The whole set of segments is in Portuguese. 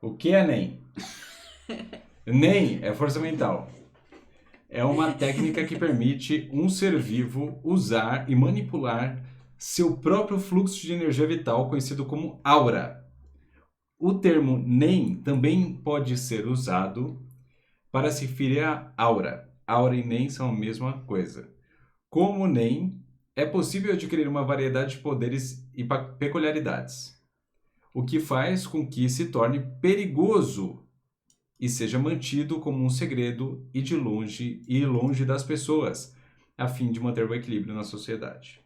O que é NEM? NEM é força mental. É uma técnica que permite um ser vivo usar e manipular seu próprio fluxo de energia vital, conhecido como aura. O termo NEM também pode ser usado para se referir a aura. Aura e NEM são a mesma coisa. Como NEM, é possível adquirir uma variedade de poderes e peculiaridades, o que faz com que se torne perigoso e seja mantido como um segredo e longe das pessoas, a fim de manter o equilíbrio na sociedade.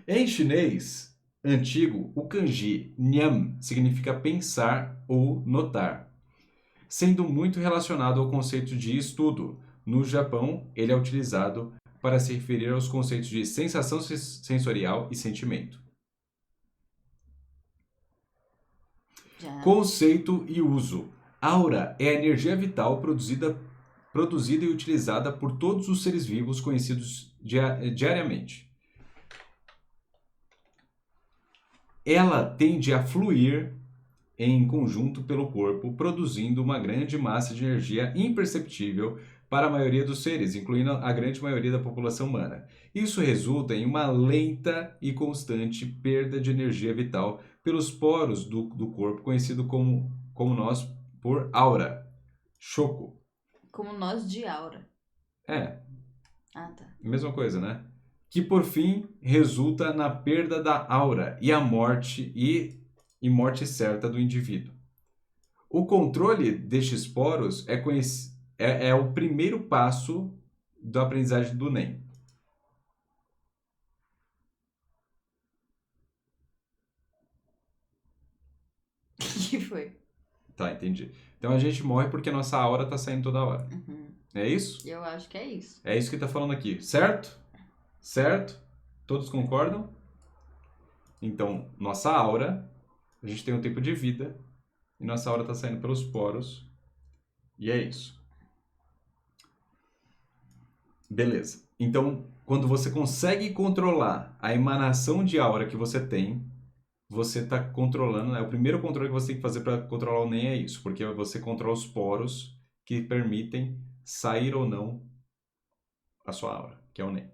Em chinês antigo, o kanji Nyam significa pensar ou notar, sendo muito relacionado ao conceito de estudo. No Japão, ele é utilizado para se referir aos conceitos de sensação sensorial e sentimento. Já. Conceito e uso. Aura é a energia vital produzida e utilizada por todos os seres vivos conhecidos diariamente. Ela tende a fluir em conjunto pelo corpo, produzindo uma grande massa de energia imperceptível para a maioria dos seres, incluindo a grande maioria da população humana. Isso resulta em uma lenta e constante perda de energia vital pelos poros do corpo, conhecido como nós por aura. Choco. Como nós de aura. É, Ah, tá. mesma coisa, né? Que por fim resulta na perda da aura e a morte e morte certa do indivíduo. O controle destes poros é o primeiro passo da aprendizagem do NEM. O que foi? Tá, entendi. Então a gente morre porque a nossa aura tá saindo toda hora. Uhum. É isso? Eu acho que é isso. É isso que tá falando aqui, certo? Certo? Todos concordam? Então, nossa aura, a gente tem um tempo de vida e nossa aura tá saindo pelos poros. E é isso. Beleza. Então, quando você consegue controlar a emanação de aura que você está controlando, né? O primeiro controle que você tem que fazer para controlar o NEM é isso, porque você controla os poros que permitem sair ou não a sua aura, que é o NEM.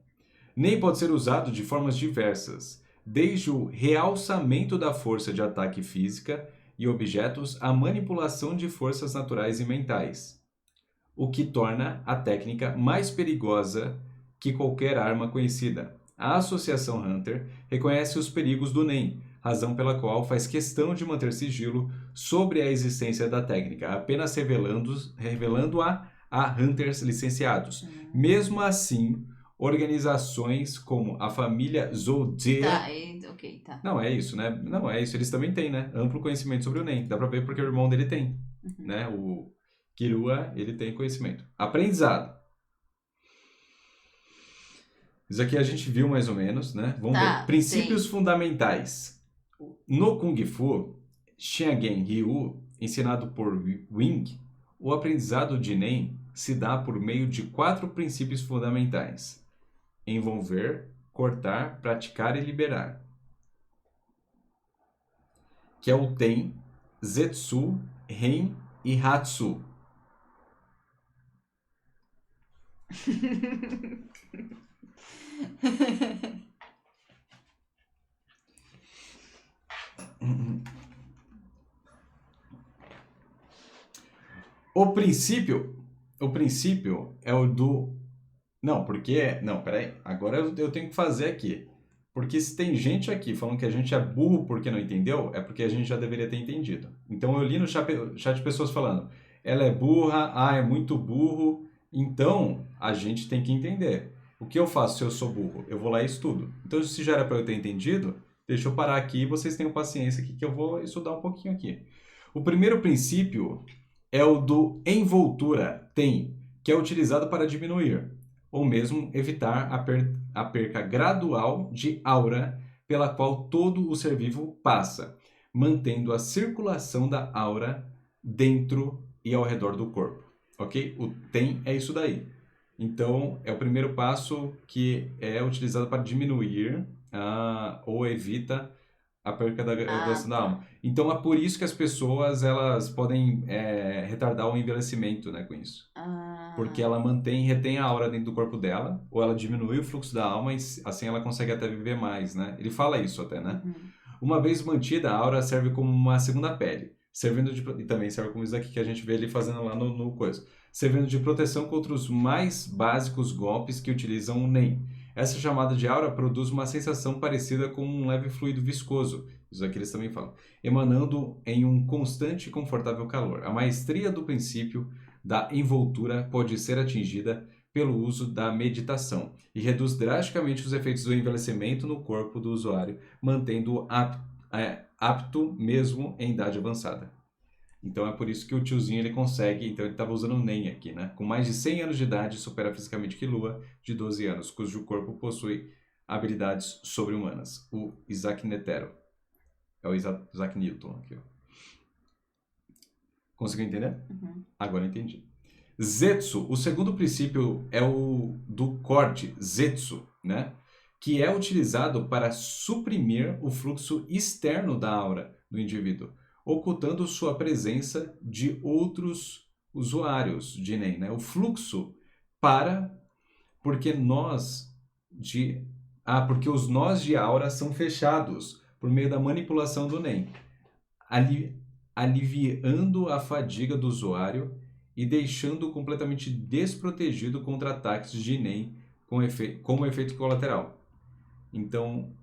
NEM pode ser usado de formas diversas, desde o realçamento da força de ataque física e objetos à manipulação de forças naturais e mentais, o que torna a técnica mais perigosa que qualquer arma conhecida. A Associação Hunter reconhece os perigos do NEM, razão pela qual faz questão de manter sigilo sobre a existência da técnica, apenas revelando-a a Hunters licenciados. Mesmo assim, organizações como a família Zoldyr... Tá, ok, tá. Não, é isso, né? Não, é isso. Eles também têm, né? Amplo conhecimento sobre o NEM. Dá pra ver porque o irmão dele tem, né? O Kirua, ele tem conhecimento. Aprendizado. Isso aqui a gente viu mais ou menos, né? Vamos ver. Tá, Princípios sim. fundamentais. No Kung Fu, Xiangen Ryu, ensinado por Wing, o aprendizado de Nen se dá por meio de 4 princípios fundamentais: envolver, cortar, praticar e liberar, que é o Ten, Zetsu, Ren e Hatsu. O princípio é o do... Não, porque... Não, peraí. Agora eu tenho que fazer aqui. Porque se tem gente aqui falando que a gente é burro porque não entendeu, é porque a gente já deveria ter entendido. Então eu li no chat de pessoas falando, ela é burra, é muito burro. Então a gente tem que entender. O que eu faço se eu sou burro? Eu vou lá e estudo. Então se já era para eu ter entendido, deixa eu parar aqui e vocês tenham paciência aqui que eu vou estudar um pouquinho aqui. O primeiro princípio é o do envoltura, que é utilizado para diminuir, ou mesmo evitar a perca gradual de aura pela qual todo o ser vivo passa, mantendo a circulação da aura dentro e ao redor do corpo. Ok? O TEM é isso daí. Então, é o primeiro passo que é utilizado para diminuir ou evita a perca da graduação da tá. alma. Então é por isso que as pessoas elas podem retardar o envelhecimento, né, com isso. Porque ela retém a aura dentro do corpo dela, ou ela diminui o fluxo da alma e assim ela consegue até viver mais, né? Ele fala isso até, né? Uhum. Uma vez mantida, a aura serve como uma segunda pele, e também serve como isso aqui que a gente vê ele fazendo lá no coisa, servindo de proteção contra os mais básicos golpes que utilizam o NEM. Essa chamada de aura produz uma sensação parecida com um leve fluido viscoso, isso aqui eles também falam, emanando em um constante e confortável calor. A maestria do princípio da envoltura pode ser atingida pelo uso da meditação e reduz drasticamente os efeitos do envelhecimento no corpo do usuário, mantendo-o apto mesmo em idade avançada. Então é por isso que o tiozinho ele consegue, então ele estava usando o NEM aqui, né? Com mais de 100 anos de idade, supera fisicamente que Lua, de 12 anos, cujo corpo possui habilidades sobre-humanas. O Isaac Netero. É o Isaac Newton aqui, ó. Conseguiu entender? Uhum. Agora entendi. Zetsu, o segundo princípio é o do corte, Zetsu, né? Que é utilizado para suprimir o fluxo externo da aura do indivíduo, ocultando sua presença de outros usuários de NEM, né? O fluxo porque porque os nós de aura são fechados por meio da manipulação do NEM, aliviando a fadiga do usuário e deixando-o completamente desprotegido contra ataques de NEM como efeito colateral. Então,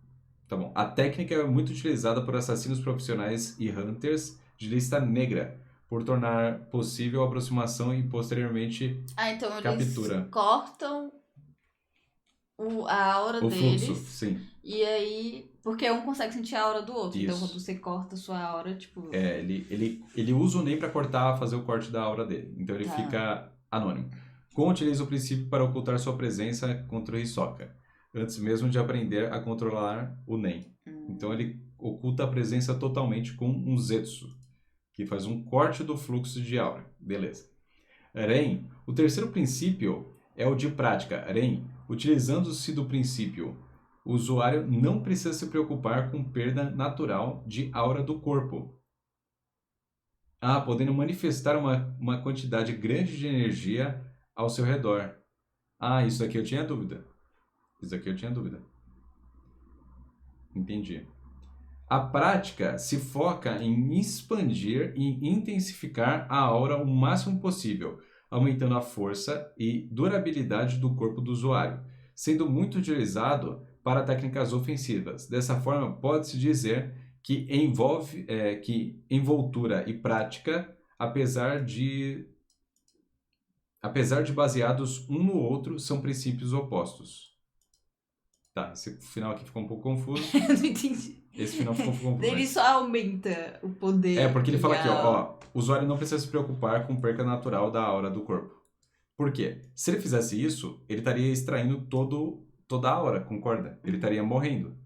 tá bom. A técnica é muito utilizada por assassinos profissionais e hunters de lista negra, por tornar possível a aproximação e posteriormente Então eles captura. cortam a aura O deles. fluxo, sim. E aí, porque um consegue sentir a aura do outro. Isso. Então quando você corta a sua aura, tipo... Ele usa o NEM para fazer o corte da aura dele. Então ele fica anônimo. Kon utiliza o princípio para ocultar sua presença contra o Hisoka, antes mesmo de aprender a controlar o NEM. Então ele oculta a presença totalmente com um Zetsu, que faz um corte do fluxo de aura. Beleza. Ren, o terceiro princípio é o de prática. Ren, utilizando-se do princípio, o usuário não precisa se preocupar com perda natural de aura do corpo. Podendo manifestar uma quantidade grande de energia ao seu redor. Isso aqui eu tinha dúvida. Entendi. A prática se foca em expandir e intensificar a aura o máximo possível, aumentando a força e durabilidade do corpo do usuário, sendo muito utilizado para técnicas ofensivas. Dessa forma, pode-se dizer que envoltura e prática, apesar de baseados um no outro, são princípios opostos. Tá, esse final aqui ficou um pouco confuso. Eu não entendi. Esse final ficou confuso. Ele só aumenta o poder. Porque ele fala aqui, o usuário não precisa se preocupar com perca natural da aura do corpo. Por quê? Se ele fizesse isso, ele estaria extraindo toda a aura, concorda? Ele estaria morrendo.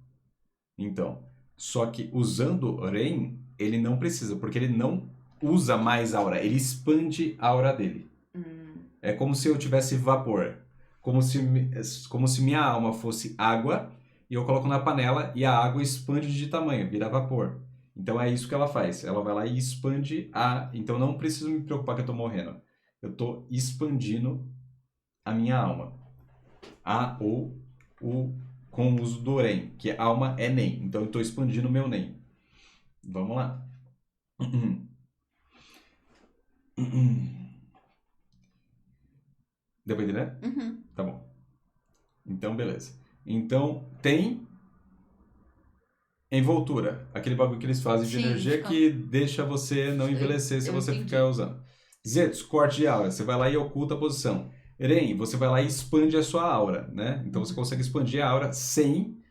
Então, só que usando Ren, ele não precisa, porque ele não usa mais aura, ele expande a aura dele. É como se eu tivesse vapor. Como se minha alma fosse água e eu coloco na panela e a água expande de tamanho, vira vapor. Então é isso que ela faz. Ela vai lá e expande Então não preciso me preocupar que eu estou morrendo. Eu estou expandindo a minha alma. Com o uso do Ren, que alma é NEM. Então eu estou expandindo o meu NEM. Vamos lá. Deu pra entender? Uhum. Tá bom. Então, beleza. Então, tem envoltura. Aquele bagulho que eles fazem de energia que deixa você não envelhecer se você ficar usando. Zetsu, corte de aura. Você vai lá e oculta a posição. Ren, você vai lá e expande a sua aura, né? Então, você consegue expandir a aura sem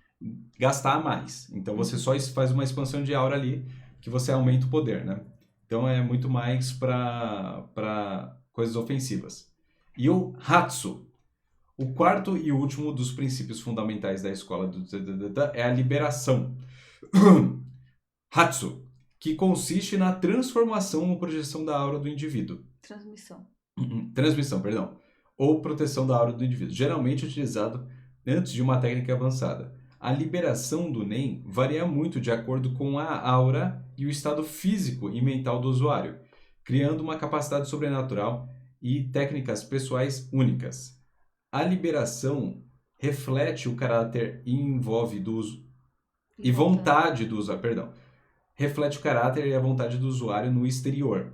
gastar mais. Então, você só faz uma expansão de aura ali que você aumenta o poder, né? Então, é muito mais para coisas ofensivas. E o Hatsu, o quarto e último dos princípios fundamentais da escola é a liberação. Hatsu, que consiste na transformação ou projeção da aura do indivíduo. Transmissão, perdão. Ou proteção da aura do indivíduo, geralmente utilizado antes de uma técnica avançada. A liberação do NEM varia muito de acordo com a aura e o estado físico e mental do usuário, criando uma capacidade sobrenatural e técnicas pessoais únicas. A liberação reflete o caráter e envolve do e vontade do usuário, perdão. Reflete o caráter e a vontade do usuário no exterior,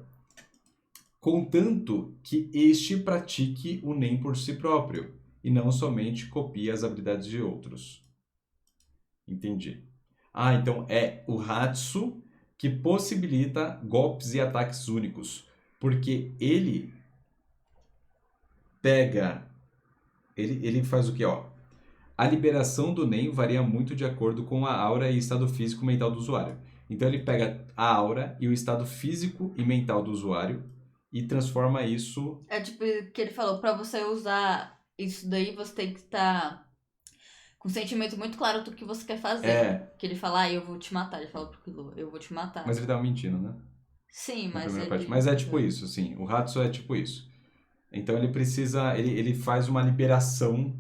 contanto que este pratique o NEM por si próprio e não somente copie as habilidades de outros. Entendi. Então é o Hatsu que possibilita golpes e ataques únicos, porque ele pega... Ele faz o quê, ó? A liberação do NEM varia muito de acordo com a aura e estado físico e mental do usuário. Então ele pega a aura e o estado físico e mental do usuário e transforma isso... É tipo que ele falou, pra você usar isso daí, você tem que estar com um sentimento muito claro do que você quer fazer. Que ele fala, eu vou te matar. Ele fala pro Killua, eu vou te matar. Mas ele tava mentindo, né? Sim, Na mas primeira ele... parte. Mas é tipo isso, sim. O Hatsu é tipo isso. Então ele precisa... Ele faz uma liberação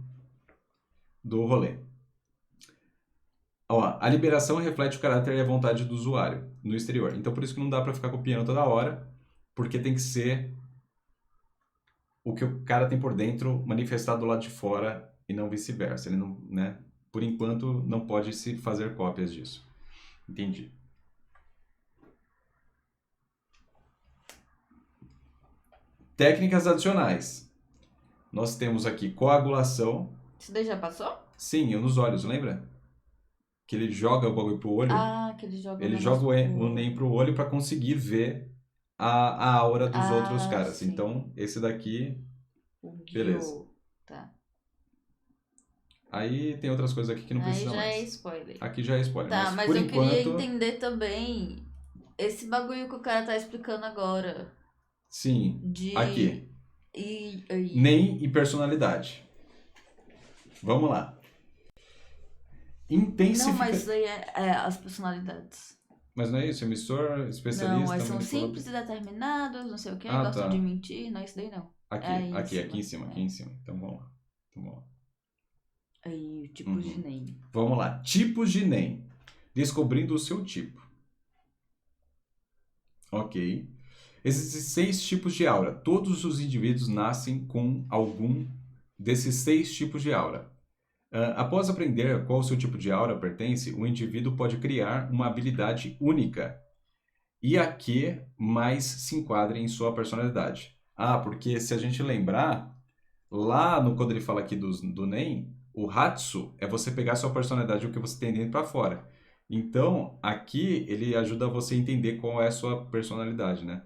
do rolê. Ó, a liberação reflete o caráter e a vontade do usuário no exterior. Então por isso que não dá pra ficar copiando toda hora, porque tem que ser o que o cara tem por dentro manifestado do lado de fora e não vice-versa. Ele não, né? Por enquanto não pode se fazer cópias disso. Entendi. Técnicas adicionais. Nós temos aqui coagulação. Isso daí já passou? Sim, nos olhos, lembra? Que ele joga o bagulho pro olho. Que ele joga Ele joga o NEM pro olho pra conseguir ver a aura dos outros caras. Sim. Então, esse daqui... Beleza. Tá. Aí tem outras coisas aqui que não precisa mais. Aí já é spoiler. Aqui já é spoiler. Tá, mas mas por eu enquanto... queria entender também esse bagulho que o cara tá explicando agora. Sim, aqui. E... NEM e personalidade. Vamos lá. Não, mas isso daí é as personalidades. Mas não é isso? Emissor, especialista... Não, mas são simples e determinados, não sei o quê, gostam de mentir, não é isso daí não. Aqui em cima. Então vamos lá. Aí, tipos de NEM. Vamos lá. Tipos de NEM. Descobrindo o seu tipo. Ok. Existem 6 tipos de aura. Todos os indivíduos nascem com algum desses 6 tipos de aura. Após aprender qual o seu tipo de aura pertence, o indivíduo pode criar uma habilidade única e a que mais se enquadre em sua personalidade. Porque se a gente lembrar, lá quando ele fala aqui do NEM, o Hatsu é você pegar a sua personalidade, o que você tem dentro para fora. Então, aqui ele ajuda você a entender qual é a sua personalidade, né?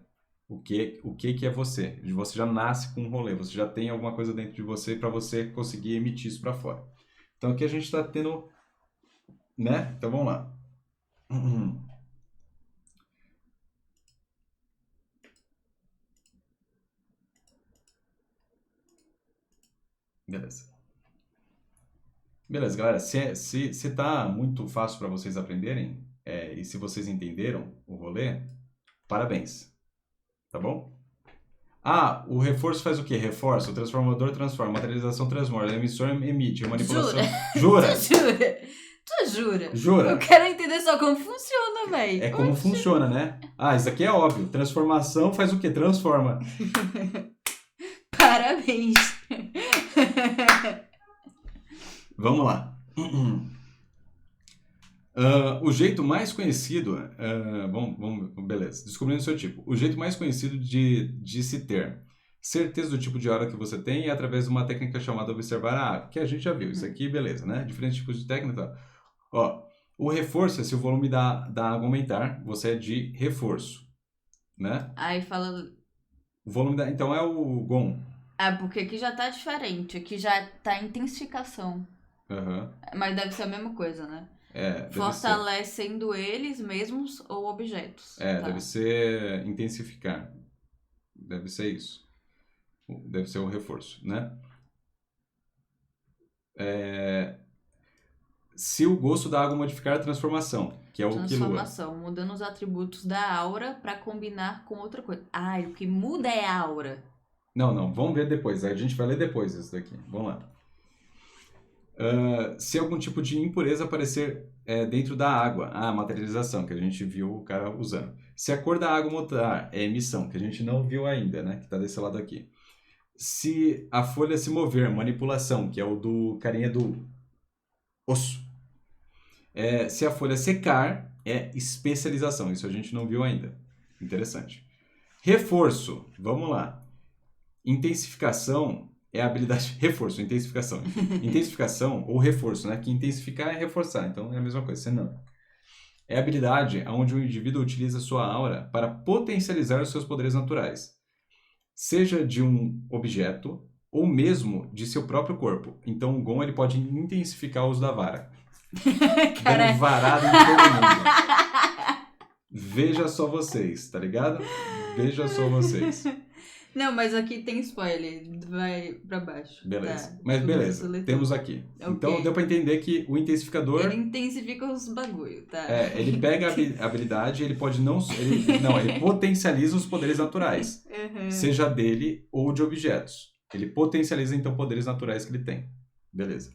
O que é você. Você já nasce com um rolê, você já tem alguma coisa dentro de você para você conseguir emitir isso para fora. Então aqui a gente está tendo, né? Então vamos lá. Beleza, galera. Se tá muito fácil para vocês aprenderem, e se vocês entenderam o rolê, parabéns. Tá bom? O reforço faz o quê? Reforça, o transformador transforma, materialização transforma, o emissor emite, a manipulação... Jura? Tu jura? Jura? Eu quero entender só como funciona, velho. É como funciona, né? Isso aqui é óbvio. Transformação faz o quê? Transforma. Parabéns. Vamos lá. O jeito mais conhecido... beleza. Descobrindo o seu tipo. O jeito mais conhecido de se ter certeza do tipo de aura que você tem é através de uma técnica chamada observar a ave, que a gente já viu. Isso aqui, beleza, né? Diferentes tipos de técnica. O reforço é se o volume da água aumentar, você é de reforço, né? Aí fala... O volume então é o Gon. Porque aqui já tá diferente. Aqui já tá intensificação. Mas deve ser a mesma coisa, né? Fortalecendo eles mesmos ou objetos. Deve ser intensificar. Deve ser isso. Deve ser o reforço, né? Se o gosto da água modificar a transformação, que é o Killua. Transformação, mudando os atributos da aura para combinar com outra coisa. O que muda é a aura. Não, vamos ver depois. A gente vai ler depois isso daqui. Vamos lá. Se algum tipo de impureza aparecer dentro da água, a materialização, que a gente viu o cara usando. Se a cor da água mudar, é emissão, que a gente não viu ainda, né? Que está desse lado aqui. Se a folha se mover, manipulação, que é o do carinha do osso. Se a folha secar, é especialização. Isso a gente não viu ainda. Interessante. Reforço. Vamos lá. Intensificação é a habilidade... Reforço, intensificação. Intensificação ou reforço, né? Que intensificar é reforçar. Então é a mesma coisa, senão. É a habilidade onde o indivíduo utiliza sua aura para potencializar os seus poderes naturais. Seja de um objeto ou mesmo de seu próprio corpo. Então o Gon ele pode intensificar o uso da vara. Dando varada em todo mundo. Veja só vocês, tá ligado? Veja só vocês. Não, mas aqui tem spoiler. Vai pra baixo. Beleza. Tá, Mas beleza, temos aqui. Okay. Então deu pra entender que o intensificador... Ele intensifica os bagulho, tá? Ele pega a habilidade, ele pode não... Ele potencializa os poderes naturais. Uhum. Seja dele ou de objetos. Ele potencializa, então, poderes naturais que ele tem. Beleza.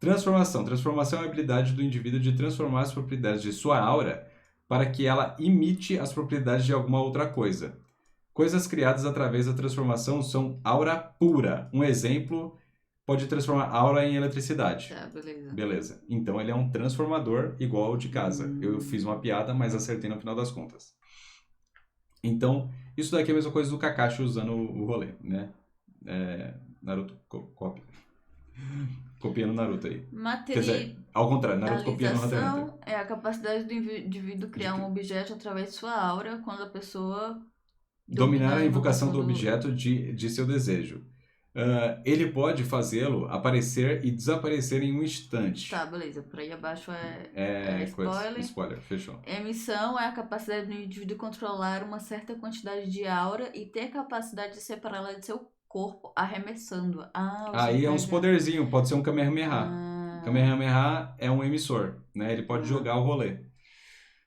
Transformação. Transformação é a habilidade do indivíduo de transformar as propriedades de sua aura para que ela imite as propriedades de alguma outra coisa. Coisas criadas através da transformação são aura pura. Um exemplo pode transformar aura em eletricidade. Tá, beleza. Beleza. Então ele é um transformador igual ao de casa. Eu fiz uma piada, mas acertei no final das contas. Então, isso daqui é a mesma coisa do Kakashi usando o rolê, né? Naruto copia. Copiando Naruto aí. Quer dizer, ao contrário, Naruto copiando Hunter x Hunter. É a capacidade do indivíduo criar um objeto através de sua aura quando a pessoa... Dominar a invocação do objeto de seu desejo. Ele pode fazê-lo aparecer e desaparecer em um instante. Tá, beleza. Por aí abaixo é spoiler. Spoiler, fechou. Emissão é a capacidade do indivíduo controlar uma certa quantidade de aura e ter a capacidade de separá-la de seu corpo, arremessando. Aí é uns poderzinhos, pode ser um Kamehameha. Kamehameha é um emissor, né? Ele pode jogar o rolê.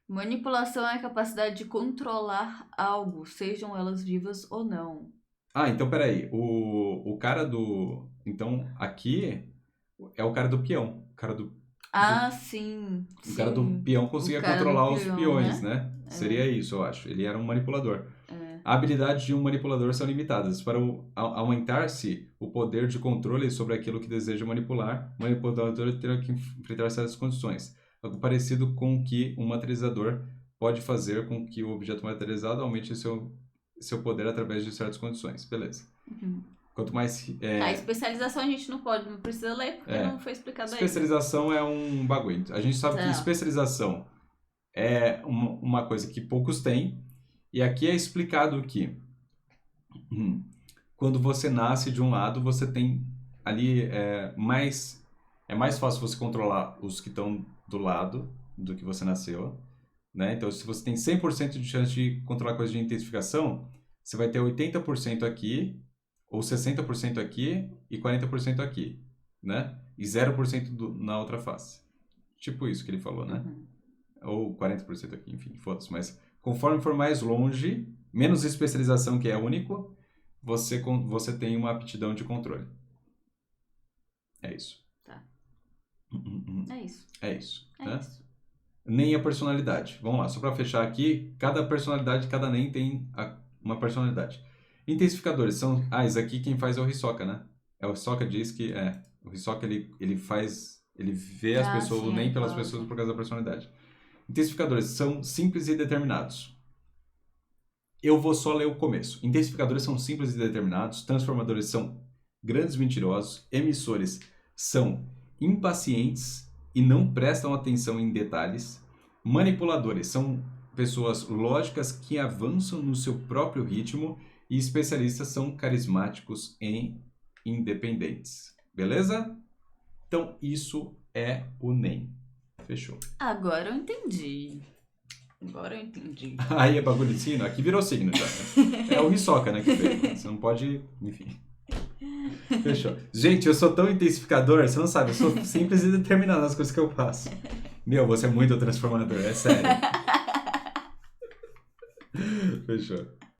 Manipulação é a capacidade de controlar algo, sejam elas vivas ou não. Então peraí. O cara do... Então, aqui é o cara do peão. O cara do... Sim. O cara do peão conseguia controlar os peões, né? Seria isso, eu acho. Ele era um manipulador. A habilidade de um manipulador são limitadas. Para aumentar-se o poder de controle sobre aquilo que deseja manipular, o manipulador terá que enfrentar certas condições. Algo parecido com o que um materializador pode fazer com que o objeto materializado aumente seu poder através de certas condições. Beleza. Uhum. Quanto mais... A especialização a gente não precisa ler, porque não foi explicado aí. Especialização é um bagulho. A gente sabe que especialização é uma coisa que poucos têm, e aqui é explicado que quando você nasce de um lado, você tem ali é mais fácil você controlar os que estão do lado do que você nasceu, né? Então, se você tem 100% de chance de controlar coisa de intensificação, você vai ter 80% aqui, ou 60% aqui e 40% aqui, né? E 0% na outra face. Tipo isso que ele falou, né? Uhum. Ou 40% aqui, enfim, foda-se. Mas conforme for mais longe, menos especialização, que é único, você tem uma aptidão de controle. É isso. É isso. Né? Nem a personalidade. Vamos lá, só para fechar aqui, cada personalidade, cada NEM tem uma personalidade. Intensificadores são... isso aqui quem faz é o Hisoka, né? O Hisoka diz que... o Hisoka, ele faz... Ele vê as pessoas, nem pelas pessoas por causa da personalidade. Intensificadores são simples e determinados. Eu vou só ler o começo. Intensificadores são simples e determinados. Transformadores são grandes mentirosos. Emissores são impacientes e não prestam atenção em detalhes. Manipuladores são pessoas lógicas que avançam no seu próprio ritmo. E especialistas são carismáticos e independentes. Beleza? Então, isso é o NEM. Fechou. Agora eu entendi. Aí é bagulho de signo? Aqui virou signo já. Né? É o Hisoka, né, que fez. Você não pode... Enfim. Fechou. Gente, eu sou tão intensificador, você não sabe, eu sou simples e determinado nas coisas que eu faço. Você é muito transformador, é sério. Fechou.